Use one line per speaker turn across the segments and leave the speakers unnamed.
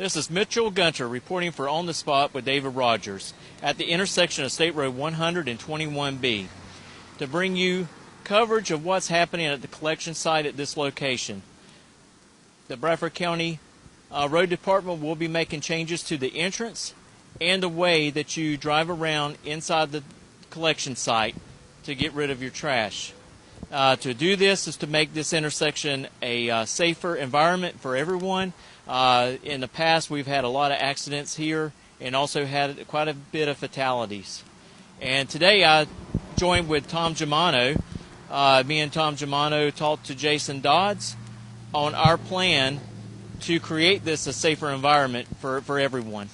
This is Mitchell Gunter reporting for On the Spot with David Rogers at the intersection of State Road 100 and 21B to bring you coverage of what's happening at the collection site at this location. The Bradford County Road Department will be making changes to the entrance and the way that you drive around inside the collection site to get rid of your trash. To do this is to make this intersection a safer environment for everyone. In the past, we've had a lot of accidents here and also had quite a bit of fatalities. And today I joined with Tom Germano. Me and Tom Germano talked to Jason Dodds on our plan to create this a safer environment for everyone.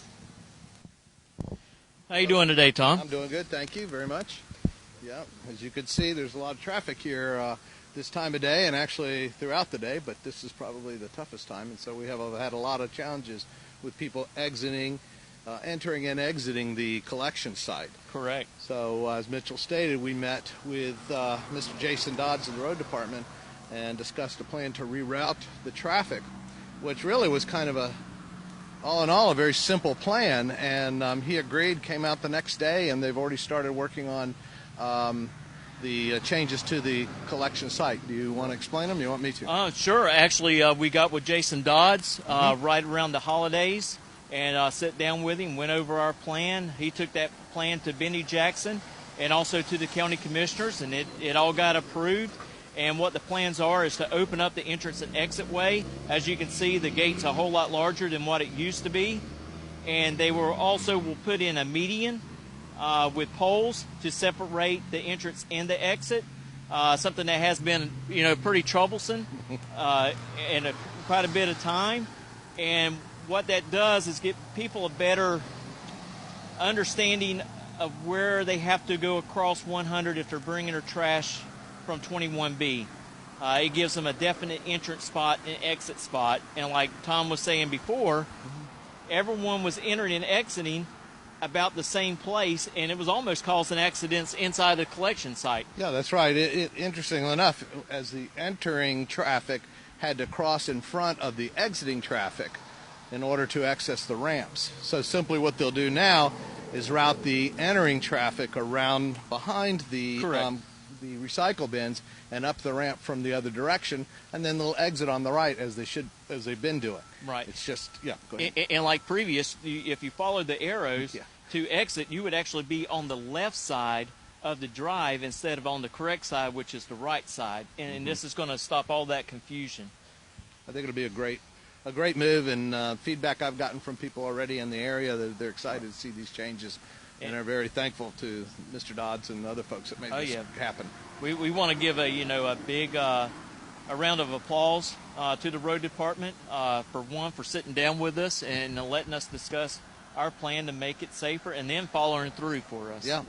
How you doing today, Tom?
I'm doing good, thank you very much. Yeah, as you can see, there's a lot of traffic here this time of day and actually throughout the day, but this is probably the toughest time, and so we have had a lot of challenges with people entering and exiting the collection site.
Correct.
So as Mitchell stated, we met with Mr. Jason Dodds of the Road Department and discussed a plan to reroute the traffic, which really was kind of all in all, a very simple plan, and he agreed, came out the next day, and they've already started working on the changes to the collection site. Do you want to explain them? You want me to?
Sure. Actually, we got with Jason Dodds right around the holidays and sat down with him, went over our plan. He took that plan to Benny Jackson and also to the county commissioners, and it all got approved. And what the plans are is to open up the entrance and exit way. As you can see, the gate's a whole lot larger than what it used to be. And they will put in a median with poles to separate the entrance and the exit. Something that has been, pretty troublesome and quite a bit of time. And what that does is give people a better understanding of where they have to go across 100 if they're bringing their trash from 21B. It gives them a definite entrance spot and exit spot. And like Tom was saying before, everyone was entering and exiting about the same place, and it was almost causing accidents inside the collection site.
Yeah, that's right. Interestingly enough, as the entering traffic had to cross in front of the exiting traffic in order to access the ramps. So simply what they'll do now is route the entering traffic around behind the recycle bins and up the ramp from the other direction, and then they'll exit on the right as they've been doing.
Right.
It's just, go ahead.
And like previous, if you follow the arrows to exit, you would actually be on the left side of the drive instead of on the correct side, which is the right side. And this is going to stop all that confusion.
I think it'll be a great move, and feedback I've gotten from people already in the area, they're excited to see these changes. And are very thankful to Mr. Dodds and other folks that made this happen.
We want to give a big a round of applause to the road department for sitting down with us and letting us discuss our plan to make it safer, and then following through for us.
Yeah.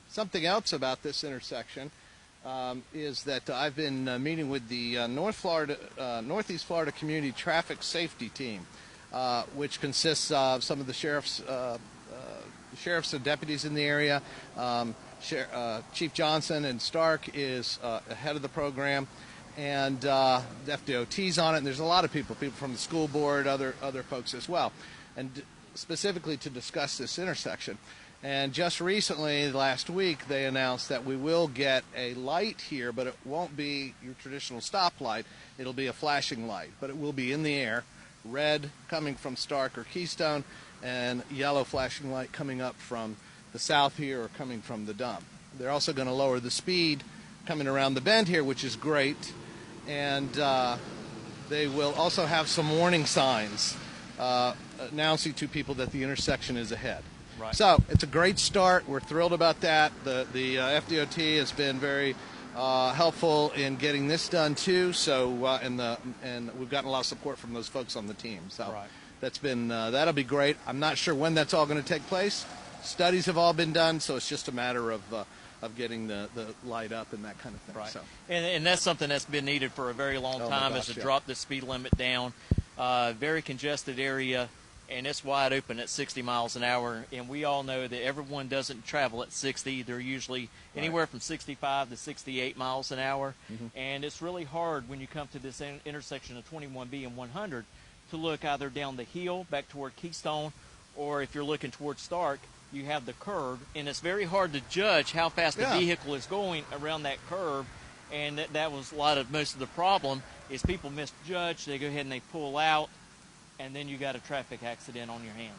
Something else about this intersection is that I've been meeting with the Northeast Florida Community Traffic Safety Team, which consists of some of the sheriffs and deputies in the area. Chief Johnson and Stark is ahead of the program, and FDOT's on it, and there's a lot of people from the school board, other folks as well, and specifically to discuss this intersection. And just recently, last week, they announced that we will get a light here, but it won't be your traditional stoplight. It'll be a flashing light, but it will be in the air, red coming from Stark or Keystone, and yellow flashing light coming up from the south here or coming from the dump. They're also going to lower the speed coming around the bend here, which is great. And they will also have some warning signs announcing to people that the intersection is ahead.
Right.
So it's a great start. We're thrilled about that. The FDOT has been very helpful in getting this done too. So and we've gotten a lot of support from those folks on the team. So that's been that'll be great. I'm not sure when that's all going to take place. Studies have all been done, so it's just a matter of getting the light up and that kind of thing.
Right.
So.
And that's something that's been needed for a very long time, is to drop the speed limit down. Very congested area, and it's wide open at 60 miles an hour. And we all know that everyone doesn't travel at 60. They're usually anywhere from 65 to 68 miles an hour. And it's really hard when you come to this intersection of 21B and 100 to look either down the hill back toward Keystone, or if you're looking toward Stark, you have the curve, and it's very hard to judge how fast the vehicle is going around that curve, and that was most of the problem is people misjudge. They go ahead and they pull out, and then you got a traffic accident on your hand.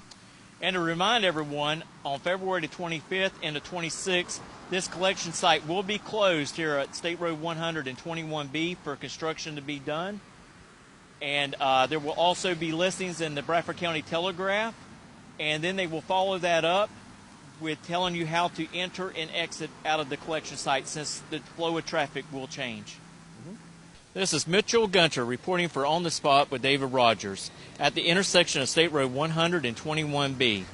And to remind everyone, on February the 25th and the 26th, this collection site will be closed here at State Road 121B for construction to be done. And there will also be listings in the Bradford County Telegraph, and then they will follow that up with telling you how to enter and exit out of the collection site, since the flow of traffic will change. This is Mitchell Gunter reporting for On the Spot with David Rogers at the intersection of State Road 121B.